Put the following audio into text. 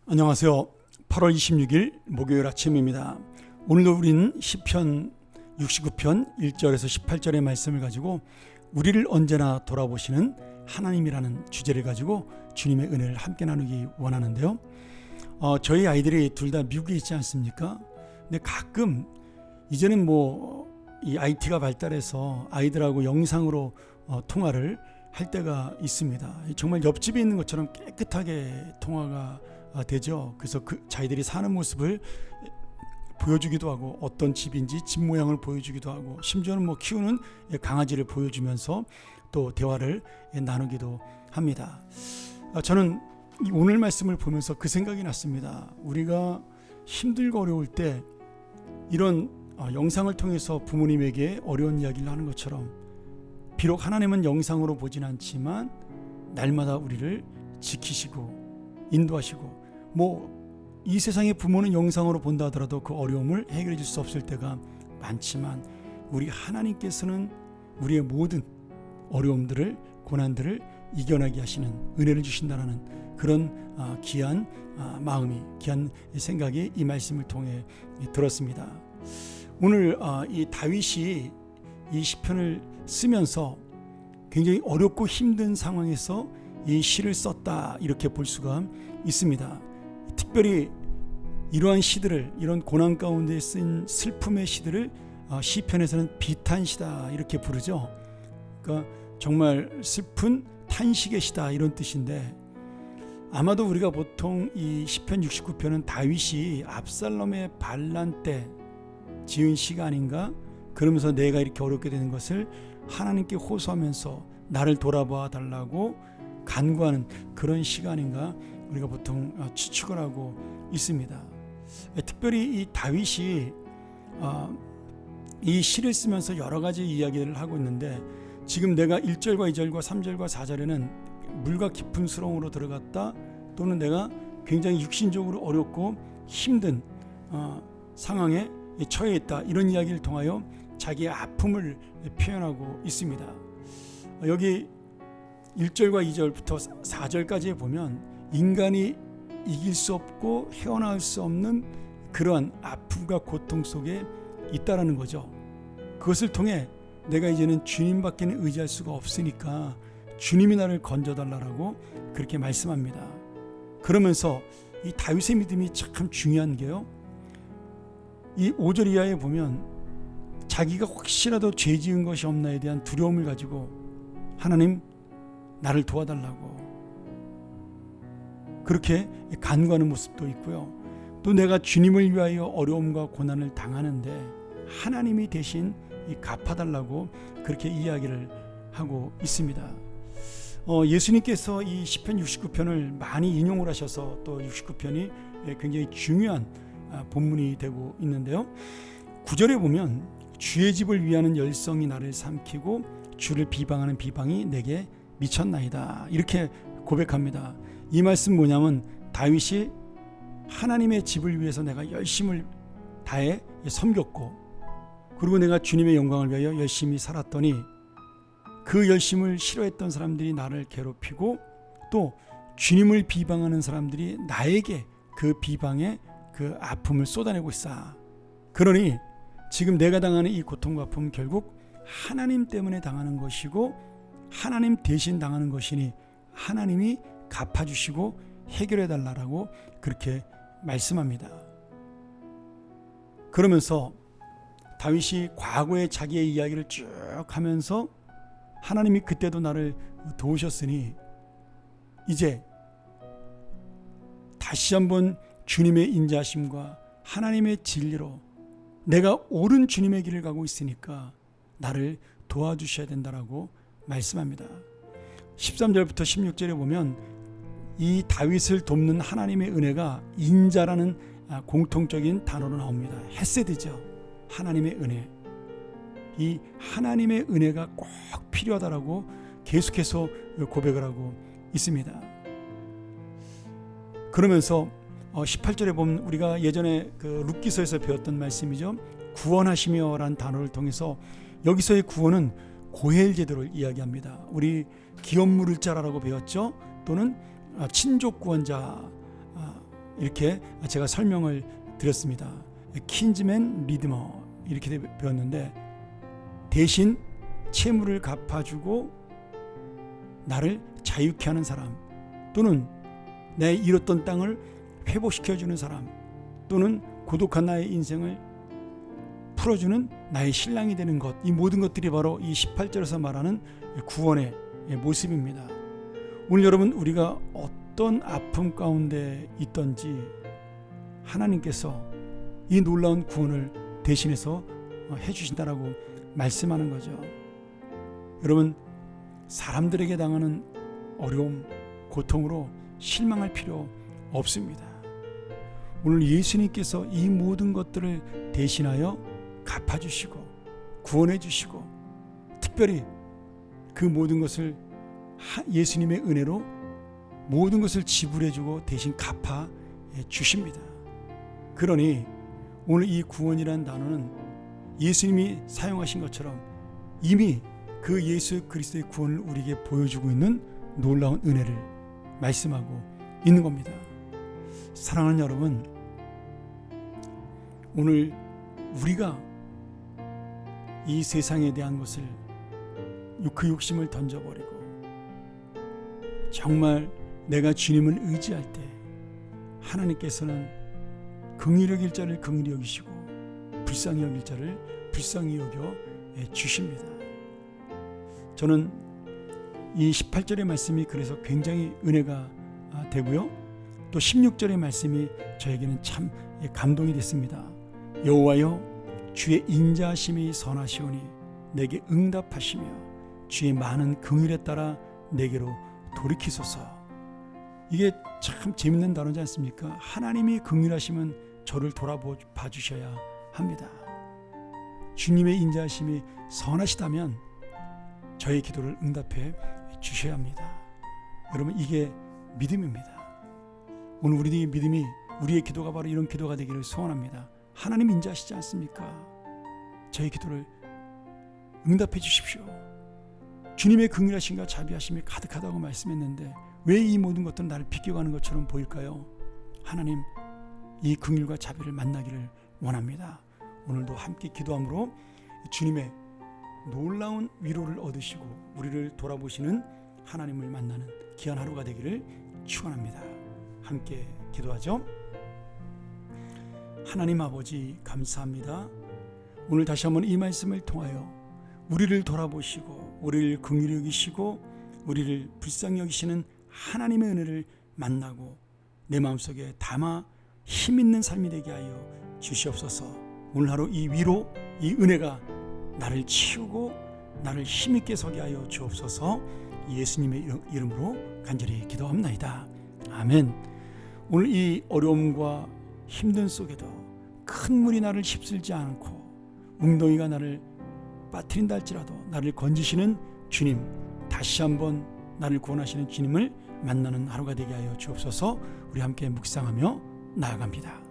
안녕하세요. 8월 26일 목요일 아침입니다. 오늘도 우리는 시편 69편 1절에서 18절의 말씀을 가지고 우리를 언제나 돌아보시는 하나님이라는 주제를 가지고 주님의 은혜를 함께 나누기 원하는데요. 저희 아이들이 둘 다 미국에 있지 않습니까? 근데 가끔 이제는 이 IT가 발달해서 아이들하고 영상으로 통화를 할 때가 있습니다. 정말 옆집에 있는 것처럼 깨끗하게 통화가 되죠. 그래서 자기들이 사는 모습을 보여주기도 하고 어떤 집인지 집 모양을 보여주기도 하고 심지어는 키우는 강아지를 보여주면서 또 대화를 나누기도 합니다. 저는 오늘 말씀을 보면서 그 생각이 났습니다. 우리가 힘들고 어려울 때 이런 영상을 통해서 부모님에게 어려운 이야기를 하는 것처럼 비록 하나님은 영상으로 보진 않지만 날마다 우리를 지키시고 인도하시고 이 세상의 부모는 영상으로 본다 하더라도 그 어려움을 해결해 줄 수 없을 때가 많지만 우리 하나님께서는 우리의 모든 어려움들을 고난들을 이겨나게 하시는 은혜를 주신다는 그런 귀한 마음이 귀한 생각이 이 말씀을 통해 들었습니다. 오늘 이 다윗이 이 시편을 쓰면서 굉장히 어렵고 힘든 상황에서 이 시를 썼다 이렇게 볼 수가 있습니다. 특별히 이러한 시들을 이런 고난 가운데 쓴 슬픔의 시들을 시편에서는 비탄시다 이렇게 부르죠. 그러니까 정말 슬픈 탄식의 시다 이런 뜻인데 아마도 우리가 보통 이 시편 69편은 다윗이 압살롬의 반란 때 지은 시가 아닌가, 그러면서 내가 이렇게 어렵게 되는 것을 하나님께 호소하면서 나를 돌아봐 달라고 간구하는 그런 시가 아닌가 우리가 보통 추측을 하고 있습니다. 특별히 이 다윗이 이 시를 쓰면서 여러 가지 이야기를 하고 있는데 지금 내가 1절과 2절과 3절과 4절에는 물과 깊은 수렁으로 들어갔다, 또는 내가 굉장히 육신적으로 어렵고 힘든 상황에 처해 있다, 이런 이야기를 통하여 자기의 아픔을 표현하고 있습니다. 여기 1절과 2절부터 4절까지 보면 인간이 이길 수 없고 헤어나올 수 없는 그러한 아픔과 고통 속에 있다라는 거죠. 그것을 통해 내가 이제는 주님밖에는 의지할 수가 없으니까 주님이 나를 건져달라고 그렇게 말씀합니다. 그러면서 이 다윗의 믿음이 참 중요한 게요, 이 5절 이하에 보면 자기가 혹시라도 죄 지은 것이 없나에 대한 두려움을 가지고 하나님 나를 도와달라고 그렇게 간구하는 모습도 있고요. 또 내가 주님을 위하여 어려움과 고난을 당하는데 하나님이 대신 갚아달라고 그렇게 이야기를 하고 있습니다. 예수님께서 이 시편 69편을 많이 인용을 하셔서 또 69편이 굉장히 중요한 본문이 되고 있는데요. 9절에 보면 주의 집을 위하는 열성이 나를 삼키고 주를 비방하는 비방이 내게 미쳤나이다 이렇게 고백합니다. 이 말씀 뭐냐면 다윗이 하나님의 집을 위해서 내가 열심을 다해 섬겼고, 그리고 내가 주님의 영광을 위하여 열심히 살았더니 그 열심을 싫어했던 사람들이 나를 괴롭히고 또 주님을 비방하는 사람들이 나에게 그 비방의 그 아픔을 쏟아내고 있어. 그러니 지금 내가 당하는 이 고통과 아픔은 결국 하나님 때문에 당하는 것이고 하나님 대신 당하는 것이니 하나님이 갚아주시고 해결해달라고 그렇게 말씀합니다. 그러면서 다윗이 과거의 자기의 이야기를 쭉 하면서 하나님이 그때도 나를 도우셨으니 이제 다시 한번 주님의 인자하심과 하나님의 진리로 내가 옳은 주님의 길을 가고 있으니까 나를 도와주셔야 된다라고 말씀합니다. 13절부터 16절에 보면 이 다윗을 돕는 하나님의 은혜가 인자라는 공통적인 단어로 나옵니다. 헤세드죠. 하나님의 은혜. 이 하나님의 은혜가 꼭 필요하다라고 계속해서 고백을 하고 있습니다. 그러면서 18절에 보면 우리가 예전에 그 룻기서에서 배웠던 말씀이죠. 구원하시며라는 단어를 통해서 여기서의 구원은 고헬 제도를 이야기합니다. 우리 기업 물을 자라라고 배웠죠. 또는 친족 구원자 이렇게 제가 설명을 드렸습니다. 킨즈맨 리드머 이렇게 배웠는데, 대신 채무를 갚아주고 나를 자유케 하는 사람, 또는 내 잃었던 땅을 회복시켜주는 사람, 또는 고독한 나의 인생을 풀어주는 나의 신랑이 되는 것, 이 모든 것들이 바로 이 18절에서 말하는 구원의 모습입니다. 오늘 여러분, 우리가 어떤 아픔 가운데 있던지 하나님께서 이 놀라운 구원을 대신해서 해주신다라고 말씀하는 거죠. 여러분, 사람들에게 당하는 어려움, 고통으로 실망할 필요 없습니다. 오늘 예수님께서 이 모든 것들을 대신하여 갚아주시고 구원해 주시고, 특별히 그 모든 것을 예수님의 은혜로 모든 것을 지불해 주고 대신 갚아 주십니다. 그러니 오늘 이 구원이라는 단어는 예수님이 사용하신 것처럼 이미 그 예수 그리스도의 구원을 우리에게 보여주고 있는 놀라운 은혜를 말씀하고 있는 겁니다. 사랑하는 여러분, 오늘 우리가 이 세상에 대한 것을, 그 욕심을 던져버리고 정말 내가 주님을 의지할 때 하나님께서는 긍휼히 여길 자를 긍휼히 여기시고 불쌍히 여길 자를 불쌍히 여겨 주십니다. 저는 이 18절의 말씀이 그래서 굉장히 은혜가 되고요, 또 16절의 말씀이 저에게는 참 감동이 됐습니다. 여호와여, 주의 인자하심이 선하시오니 내게 응답하시며 주의 많은 긍휼에 따라 내게로 돌이키소서. 이게 참 재밌는 단어지 않습니까? 하나님이 긍휼하시면 저를 돌아봐 주셔야 합니다. 주님의 인자하심이 선하시다면 저의 기도를 응답해 주셔야 합니다. 여러분, 이게 믿음입니다. 오늘 우리의 믿음이, 우리의 기도가 바로 이런 기도가 되기를 소원합니다. 하나님 인자하시지 않습니까? 저의 기도를 응답해 주십시오. 주님의 긍휼하심과 자비하심이 가득하다고 말씀했는데 왜 이 모든 것들은 나를 비껴가는 것처럼 보일까요? 하나님, 이 긍휼과 자비를 만나기를 원합니다. 오늘도 함께 기도함으로 주님의 놀라운 위로를 얻으시고 우리를 돌아보시는 하나님을 만나는 귀한 하루가 되기를 축원합니다. 함께 기도하죠. 하나님 아버지, 감사합니다. 오늘 다시 한번 이 말씀을 통하여 우리를 돌아보시고 우리를 긍휼히 여기시고 우리를 불쌍히 여기시는 하나님의 은혜를 만나고 내 마음속에 담아 힘있는 삶이 되게 하여 주시옵소서. 오늘 하루 이 위로, 이 은혜가 나를 치우고 나를 힘있게 서게 하여 주옵소서. 예수님의 이름으로 간절히 기도합나이다. 아멘. 오늘 이 어려움과 힘든 속에도 큰 물이 나를 휩쓸지 않고 웅덩이가 나를 빠뜨린다 할지라도 나를 건지시는 주님, 다시 한번 나를 구원하시는 주님을 만나는 하루가 되게 하여 주옵소서. 우리 함께 묵상하며 나아갑니다.